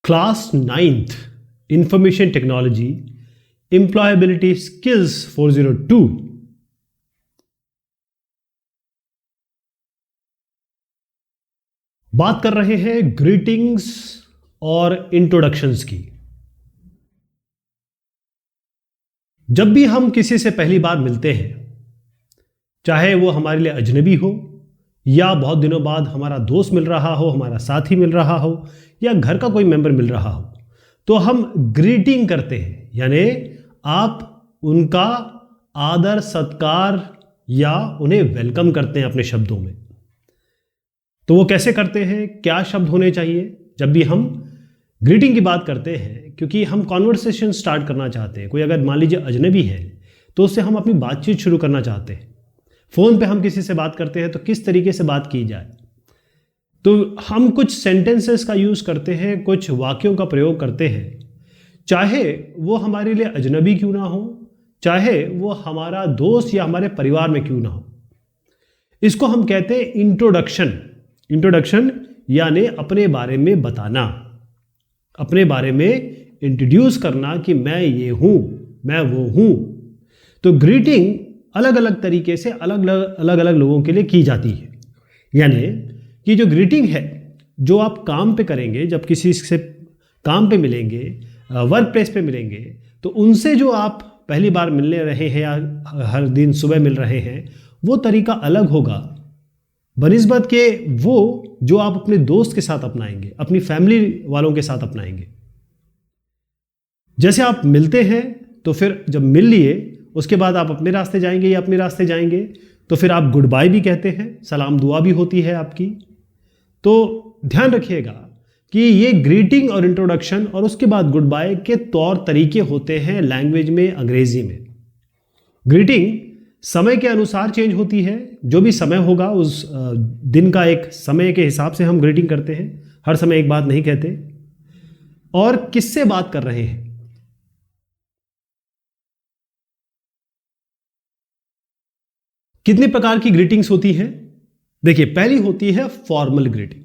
Class 9th information technology employability skills 402। बात कर रहे हैं ग्रीटिंग्स और इंट्रोडक्शंस की। जब भी हम किसी से पहली बार मिलते हैं, चाहे वो हमारे लिए अजनबी हो या बहुत दिनों बाद हमारा दोस्त मिल रहा हो, हमारा साथी मिल रहा हो या घर का कोई मेंबर मिल रहा हो, तो हम ग्रीटिंग करते हैं। यानी आप उनका आदर सत्कार या उन्हें वेलकम करते हैं अपने शब्दों में। तो वो कैसे करते हैं, क्या शब्द होने चाहिए जब भी हम ग्रीटिंग की बात करते हैं? क्योंकि हम कॉन्वर्सेशन स्टार्ट करना चाहते हैं। कोई अगर मान लीजिए अजनबी है तो उससे हम अपनी बातचीत शुरू करना चाहते हैं। फ़ोन पे हम किसी से बात करते हैं तो किस तरीके से बात की जाए, तो हम कुछ सेंटेंसेस का यूज़ करते हैं, कुछ वाक्यों का प्रयोग करते हैं, चाहे वो हमारे लिए अजनबी क्यों ना हो, चाहे वो हमारा दोस्त या हमारे परिवार में क्यों ना हो। इसको हम कहते हैं इंट्रोडक्शन। इंट्रोडक्शन यानी अपने बारे में बताना, अपने बारे में इंट्रोड्यूस करना कि मैं ये हूँ, मैं वो हूँ। तो ग्रीटिंग अलग अलग तरीके से अलग अलग लोगों के लिए की जाती है। यानी कि जो ग्रीटिंग है, जो आप काम पे करेंगे, जब किसी से काम पे मिलेंगे, वर्क प्लेस पे मिलेंगे, तो उनसे जो आप पहली बार मिलने रहे हैं या हर दिन सुबह मिल रहे हैं, वो तरीका अलग होगा बनिस्बत के वो जो आप अपने दोस्त के साथ अपनाएंगे, अपनी फैमिली वालों के साथ अपनाएंगे। जैसे आप मिलते हैं तो फिर जब मिल लिए उसके बाद आप अपने रास्ते जाएंगे या अपने रास्ते जाएंगे, तो फिर आप गुड बाय भी कहते हैं, सलाम दुआ भी होती है आपकी। तो ध्यान रखिएगा कि ये ग्रीटिंग और इंट्रोडक्शन और उसके बाद गुड बाय के तौर तरीके होते हैं लैंग्वेज में, अंग्रेजी में। ग्रीटिंग समय के अनुसार चेंज होती है। जो भी समय होगा उस दिन का एक समय के हिसाब से हम ग्रीटिंग करते हैं, हर समय एक बात नहीं कहते। और किससे बात कर रहे हैं, कितने प्रकार की ग्रीटिंग्स होती है? देखिए, पहली होती है फॉर्मल ग्रीटिंग।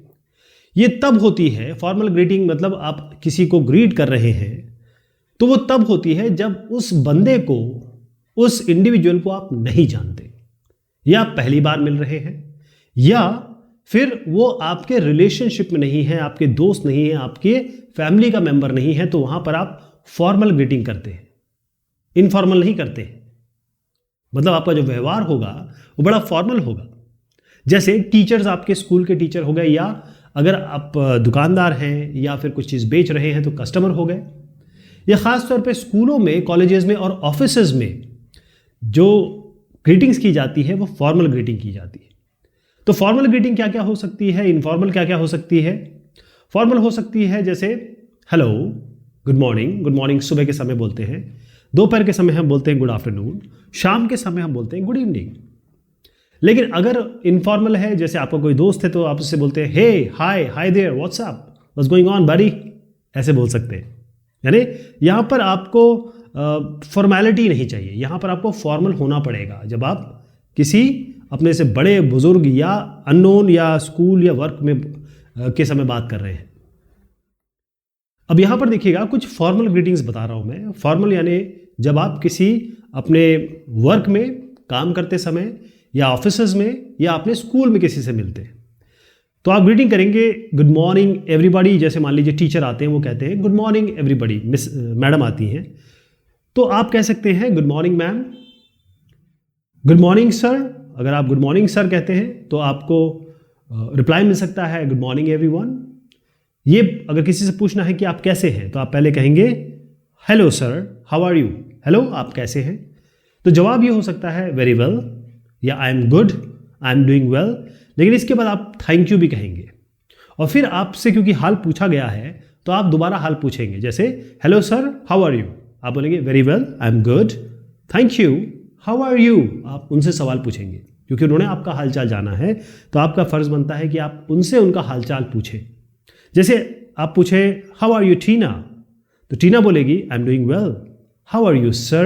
ये तब होती है, फॉर्मल ग्रीटिंग मतलब आप किसी को ग्रीट कर रहे हैं तो वो तब होती है जब उस बंदे को, उस इंडिविजुअल को आप नहीं जानते, या पहली बार मिल रहे हैं, या फिर वो आपके रिलेशनशिप में नहीं है, आपके दोस्त नहीं है, आपके फैमिली का मेंबर नहीं है, तो वहां पर आप फॉर्मल ग्रीटिंग करते हैं, इनफॉर्मल नहीं करते हैं। मतलब आपका जो व्यवहार होगा वो बड़ा फॉर्मल होगा। जैसे टीचर्स, आपके स्कूल के टीचर हो गए, या अगर आप दुकानदार हैं या फिर कुछ चीज़ बेच रहे हैं तो कस्टमर हो गए। या ख़ास तौर पे स्कूलों में, कॉलेजेस में और ऑफिसेज में जो ग्रीटिंग्स की जाती है वो फॉर्मल ग्रीटिंग की जाती है। तो फॉर्मल ग्रीटिंग क्या क्या हो सकती है, इनफॉर्मल क्या क्या हो सकती है? फॉर्मल हो सकती है जैसे hello, good morning. Good morning सुबह के समय बोलते हैं, दोपहर के समय हम बोलते हैं गुड आफ्टरनून, शाम के समय हम बोलते हैं गुड इवनिंग। लेकिन अगर इनफॉर्मल है, जैसे आपका कोई दोस्त है तो आप उससे बोलते हैं hey, hi, hi there, what's up, what's going on buddy, ऐसे बोल सकते हैं। यानी यहाँ पर आपको फॉर्मेलिटी नहीं चाहिए, यहाँ पर आपको फॉर्मल होना पड़ेगा जब आप किसी अपने से बड़े बुजुर्ग या अननोन या स्कूल या वर्क में के समय बात कर रहे हैं। अब यहाँ पर देखिएगा, कुछ फॉर्मल ग्रीटिंग्स बता रहा हूँ मैं। फॉर्मल यानी जब आप किसी अपने वर्क में काम करते समय या ऑफिसेज में या अपने स्कूल में किसी से मिलते हैं तो आप ग्रीटिंग करेंगे गुड मॉर्निंग एवरीबॉडी। जैसे मान लीजिए टीचर आते हैं, वो कहते हैं good morning everybody, miss madam आती हैं तो आप कह सकते हैं good morning ma'am, good morning sir. अगर आप गुड मॉर्निंग सर कहते हैं तो आपको रिप्लाई मिल सकता है गुड मॉर्निंग एवरीवन। ये अगर किसी से पूछना है कि आप कैसे हैं तो आप पहले कहेंगे hello sir, how are you. Hello, आप कैसे हैं? तो जवाब ये हो सकता है वेरी वेल या I am good, I am doing well. लेकिन इसके बाद आप थैंक यू भी कहेंगे। और फिर आपसे क्योंकि हाल पूछा गया है तो आप दोबारा हाल पूछेंगे, जैसे hello sir, how are you. आप बोलेंगे very well, I am good, thank you, how are you. आप उनसे सवाल पूछेंगे क्योंकि उन्होंने आपका हालचाल जाना है, तो आपका फर्ज बनता है कि आप उनसे उनका हालचाल पूछें। जैसे आप पूछे हाउ आर यू टीना, तो टीना बोलेगी I am doing well, how are you sir.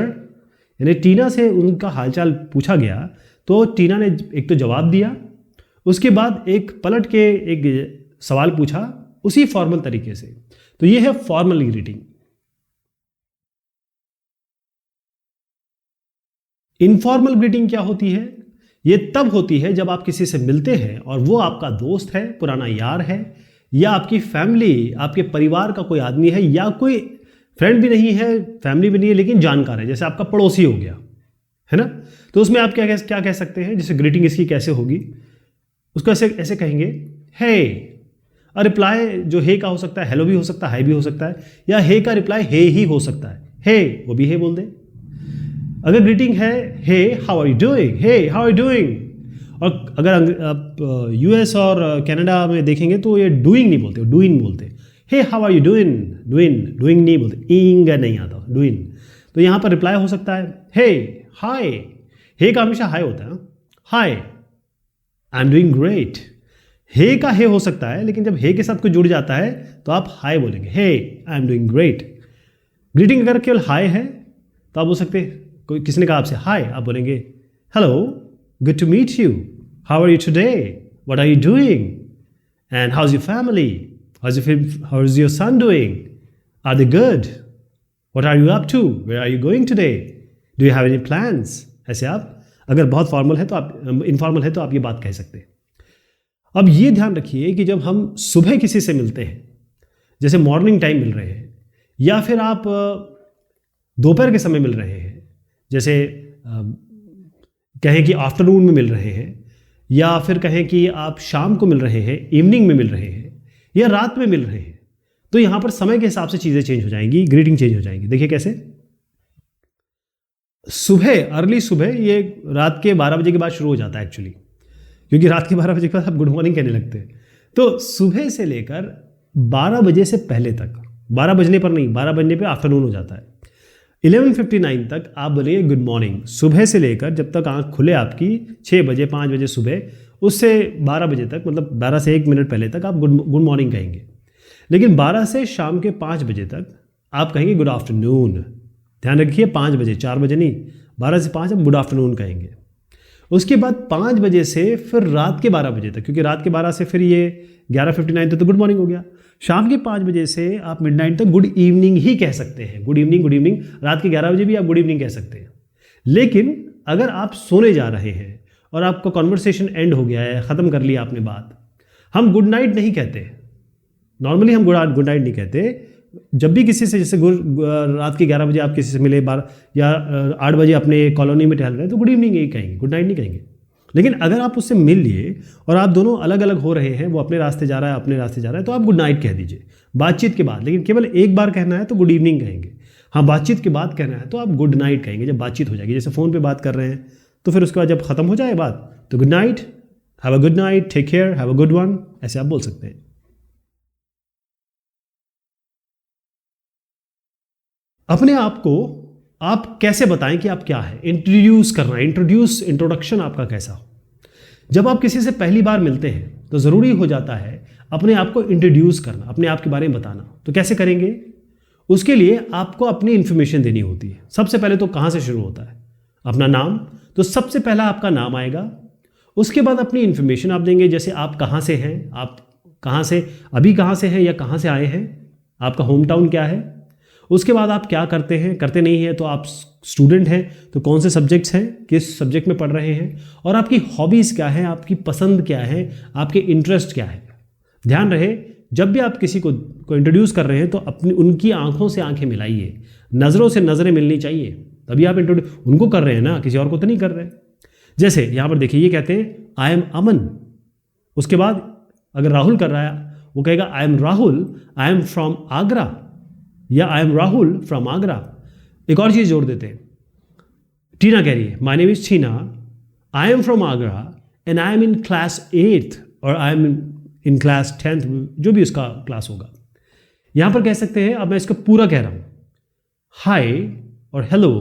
यानी टीना से उनका हालचाल पूछा गया तो टीना ने एक तो जवाब दिया, उसके बाद एक पलट के एक सवाल पूछा उसी फॉर्मल तरीके से। तो ये है फॉर्मल ग्रीटिंग। इनफॉर्मल ग्रीटिंग क्या होती है? ये तब होती है जब आप किसी से मिलते हैं और वो आपका दोस्त है, पुराना यार है, या आपकी फैमिली, आपके परिवार का कोई आदमी है, या कोई फ्रेंड भी नहीं है, फैमिली भी नहीं है, लेकिन जानकार है, जैसे आपका पड़ोसी हो गया, है ना। तो उसमें आप क्या कह सकते हैं? जैसे ग्रीटिंग इसकी कैसे होगी, उसको ऐसे ऐसे कहेंगे, हे। और रिप्लाई जो हे का हो सकता है, हेलो भी हो सकता है, हाय भी हो सकता है, या हे का रिप्लाई हे ही हो सकता है, हे वो भी हे बोल दे। अगर ग्रीटिंग है hey how are you doing, hey how are you doing. और अगर आप यूएस और कनाडा में देखेंगे तो ये डूइंग नहीं बोलते, डूइंग बोलते। Hey how are you doing, doing नहीं बोलते, इंग नहीं आता, डूइंग। तो यहाँ पर रिप्लाई हो सकता है हे, हाय। हे का हमेशा हाय होता है, हाय आई एम डूइंग ग्रेट। हे का हे हो सकता है, लेकिन जब हे के साथ कोई जुड़ जाता है तो आप हाय बोलेंगे, hey I am doing great. Greeting अगर केवल हाय है तो आप बोल सकते हैं, कोई किसी ने कहा आपसे हाय, आप बोलेंगे hello, good to meet you, how are you today, what are you doing, and how is your family, how is your son doing, are they good, what are you up to, where are you going today, do you have any plans. ऐसे आप अगर बहुत formal है तो आप, informal है तो आप ये बात कह सकते हैं। अब ये ध्यान रखिए कि जब हम सुबह किसी से मिलते हैं, जैसे मॉर्निंग टाइम मिल रहे हैं, या फिर आप दोपहर के समय मिल रहे हैं, जैसे कहें कि आफ्टरनून में मिल रहे हैं, या फिर कहें कि आप शाम को मिल रहे हैं, इवनिंग में मिल रहे हैं, या रात में मिल रहे हैं, तो यहां पर समय के हिसाब से चीज़ें चेंज हो जाएंगी, ग्रीटिंग चेंज हो जाएंगी। देखिए कैसे। सुबह, अर्ली सुबह, ये रात के 12 बजे के बाद शुरू हो जाता है एक्चुअली, क्योंकि रात के 12 बजे के बाद आप गुड मॉर्निंग कहने लगते हैं। तो सुबह से लेकर 12 बजे से पहले तक, 12 बजने पर नहीं, 12 बजने पर आफ्टरनून हो जाता है, 11:59 तक आप बोलेंगे गुड मॉर्निंग। सुबह से लेकर जब तक आंख खुले आपकी, 6 बजे 5 बजे सुबह, उससे 12 बजे तक, मतलब 12 से 1 मिनट पहले तक आप गुड मॉर्निंग कहेंगे। लेकिन 12 से शाम के 5 बजे तक आप कहेंगे गुड आफ्टरनून। ध्यान रखिए, 5 बजे, 4 बजे नहीं, 12 से 5 आप गुड आफ्टरनून कहेंगे। उसके बाद 5 बजे से फिर रात के 12 बजे तक, क्योंकि रात के 12 से फिर ये 11:59 तक तो गुड मॉर्निंग हो गया। शाम के 5 बजे से आप मिडनाइट तक गुड इवनिंग ही कह सकते हैं, गुड इवनिंग, गुड इवनिंग। रात के 11 बजे भी आप गुड इवनिंग कह सकते हैं। लेकिन अगर आप सोने जा रहे हैं और आपका कॉन्वर्सेशन एंड हो गया है, ख़त्म कर लिया आपने बात, हम गुड नाइट नहीं कहते। नॉर्मली हम गुड नाइट नहीं कहते। जब भी किसी से, जैसे रात के 11 बजे आप किसी से मिले, 12 या 8 बजे अपने कॉलोनी में टहल रहे हैं, तो गुड इवनिंग यही कहेंगे, गुड नाइट नहीं कहेंगे। लेकिन अगर आप उससे मिल लिए और आप दोनों अलग अलग हो रहे हैं, वो अपने रास्ते जा रहा है, अपने रास्ते जा रहा है, तो आप गुड नाइट कह दीजिए बातचीत के बाद। लेकिन केवल एक बार कहना है तो गुड इवनिंग कहेंगे। हाँ, बातचीत के बाद कहना है तो आप गुड नाइट कहेंगे जब बातचीत हो जाएगी। जैसे फ़ोन पे बात कर रहे हैं तो फिर उसके बाद जब ख़त्म हो जाए बात तो good night, have a good night, take care, have a good one, ऐसे आप बोल सकते हैं। अपने आप को आप कैसे बताएं कि आप क्या है, इंट्रोड्यूस करना, इंट्रोडक्शन आपका कैसा हो। जब आप किसी से पहली बार मिलते हैं तो ज़रूरी हो जाता है अपने आप को इंट्रोड्यूस करना, अपने आप के बारे में बताना। तो कैसे करेंगे? उसके लिए आपको अपनी इन्फॉर्मेशन देनी होती है। सबसे पहले तो कहाँ से शुरू होता है? अपना नाम। तो सबसे पहला आपका नाम आएगा, उसके बाद अपनी इन्फॉर्मेशन आप देंगे, जैसे आप कहाँ से हैं, आप कहाँ से, अभी कहाँ से हैं या कहाँ से आए हैं, आपका होम टाउन क्या है। उसके बाद आप क्या करते हैं, करते नहीं हैं तो आप स्टूडेंट हैं तो कौन से सब्जेक्ट्स हैं, किस सब्जेक्ट में पढ़ रहे हैं, और आपकी हॉबीज़ क्या है, आपकी पसंद क्या है, आपके इंटरेस्ट क्या है। ध्यान रहे, जब भी आप किसी को इंट्रोड्यूस कर रहे हैं तो अपनी उनकी आंखों से आंखें मिलाइए, नज़रों से नज़रें मिलनी चाहिए, तभी आप उनको कर रहे हैं ना, किसी और को तो नहीं कर रहे। जैसे यहाँ पर देखिए, ये कहते हैं आई एम अमन। उसके बाद अगर राहुल कर रहा है वो कहेगा I am Rahul, I am from Agra, या I am Rahul from Agra. एक और चीज़ जोड़ देते हैं, टीना कह रही है my name is Tina, I am from Agra and I am in class 8th और I M in class 10th, जो भी उसका क्लास होगा। यहाँ पर कह सकते हैं, अब मैं इसको पूरा कह रहा हूँ, हाय और hello,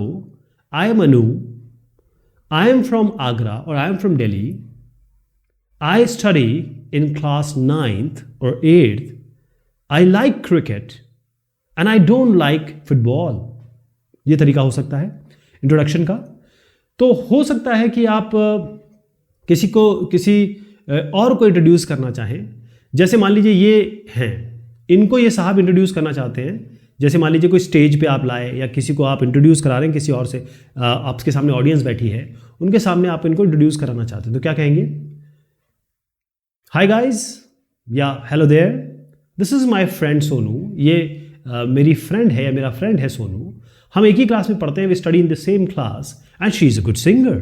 I am Anu, I am from Agra और I am from Delhi, I study in class 9th और 8th, I like cricket and I don't like football. ये तरीका हो सकता है इंट्रोडक्शन का। तो हो सकता है कि आप किसी और को इंट्रोड्यूस करना चाहें। जैसे मान लीजिए ये हैं इनको ये साहब इंट्रोड्यूस करना चाहते हैं। जैसे मान लीजिए कोई स्टेज पे आप लाए या किसी को आप इंट्रोड्यूस करा रहे हैं किसी और से, आपके सामने ऑडियंस बैठी है, उनके सामने आप इनको इंट्रोड्यूस कराना चाहते हैं, तो क्या कहेंगे? हाय गाइस या hello there, this is my friend Sonu. ये मेरी फ्रेंड है या मेरा फ्रेंड है सोनू, हम एक ही क्लास में पढ़ते हैं, we study in the same class and she is a good singer.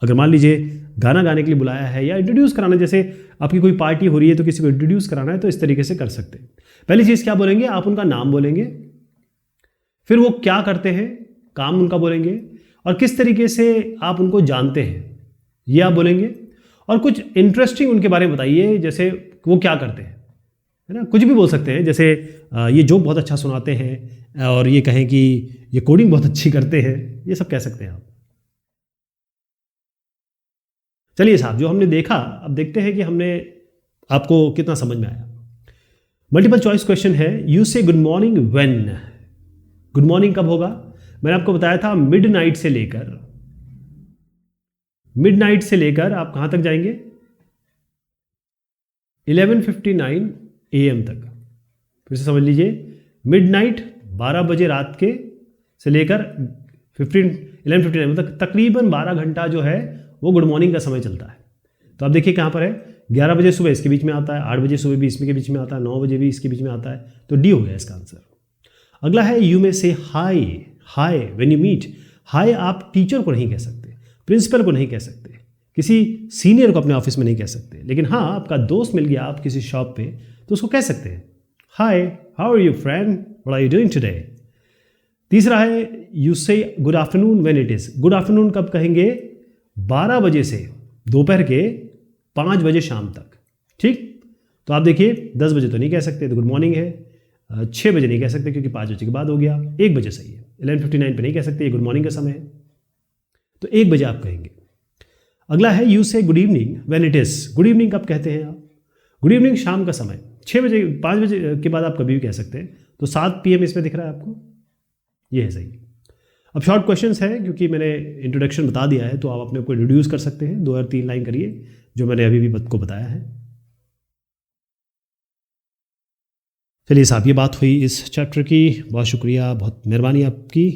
अगर मान लीजिए गाना गाने के लिए बुलाया है या इंट्रोड्यूस कराना, जैसे आपकी कोई पार्टी हो रही है तो किसी को इंट्रोड्यूस कराना है, तो इस तरीके से कर सकते हैं। पहली चीज़ क्या बोलेंगे? आप उनका नाम बोलेंगे, फिर वो क्या करते हैं, काम उनका बोलेंगे, और किस तरीके से आप उनको जानते हैं ये आप बोलेंगे, और कुछ इंटरेस्टिंग उनके बारे में बताइए, जैसे वो क्या करते हैं, है ना, कुछ भी बोल सकते हैं। जैसे ये जोक बहुत अच्छा सुनाते हैं, और ये कहें कि ये कोडिंग बहुत अच्छी करते हैं, ये सब कह सकते हैं आप। चलिए साहब, जो हमने देखा अब देखते हैं कि हमने आपको कितना समझ में आया। मल्टीपल चॉइस क्वेश्चन है, you say good morning when. Good morning कब होगा? मैंने आपको बताया था मिडनाइट से लेकर आप कहां तक जाएंगे? 11:59 AM तक। फिर से समझ लीजिए, मिडनाइट 12 बजे रात के से लेकर 11:59 तक तकरीबन 12 घंटा जो है वो गुड मॉर्निंग का समय चलता है। तो आप देखिए कहाँ पर है, 11 बजे सुबह इसके बीच में आता है, 8 बजे सुबह भी इसके बीच में आता है, 9 बजे भी इसके बीच में आता है, तो डी हो गया इसका आंसर। अगला है यू में से हाय। हाय व्हेन यू मीट, हाय आप टीचर को नहीं कह सकते, प्रिंसिपल को नहीं कह सकते, किसी सीनियर को अपने ऑफिस में नहीं कह सकते, लेकिन हाँ आपका दोस्त मिल गया आप किसी शॉप पे तो उसको कह सकते हैं hi how are you friend, what are you doing today. तीसरा है you say good afternoon when it is. Good afternoon कब कहेंगे? 12 बजे से दोपहर के 5 बजे शाम तक। ठीक, तो आप देखिए 10 बजे तो नहीं कह सकते, तो गुड मॉर्निंग है। 6 बजे नहीं कह सकते क्योंकि 5 बजे के बाद हो गया। 1 बजे सही है, 11:59 पे नहीं कह सकते, ये गुड मॉर्निंग का समय है, तो 1 बजे आप कहेंगे। अगला है you say good evening when it is. Good evening कब कहते हैं आप? गुड इवनिंग शाम का समय, 6 बजे 5 बजे के बाद आप कभी भी कह सकते हैं, तो 7 PM इसमें दिख रहा है आपको, ये है सही। अब शॉर्ट क्वेश्चंस है, क्योंकि मैंने इंट्रोडक्शन बता दिया है तो आप अपने को इंट्रोड्यूस कर सकते हैं, 2 और 3 लाइन करिए जो मैंने अभी भी को बताया है। चलिए साहब, ये बात हुई इस चैप्टर की। बहुत शुक्रिया, बहुत मेहरबानी आपकी।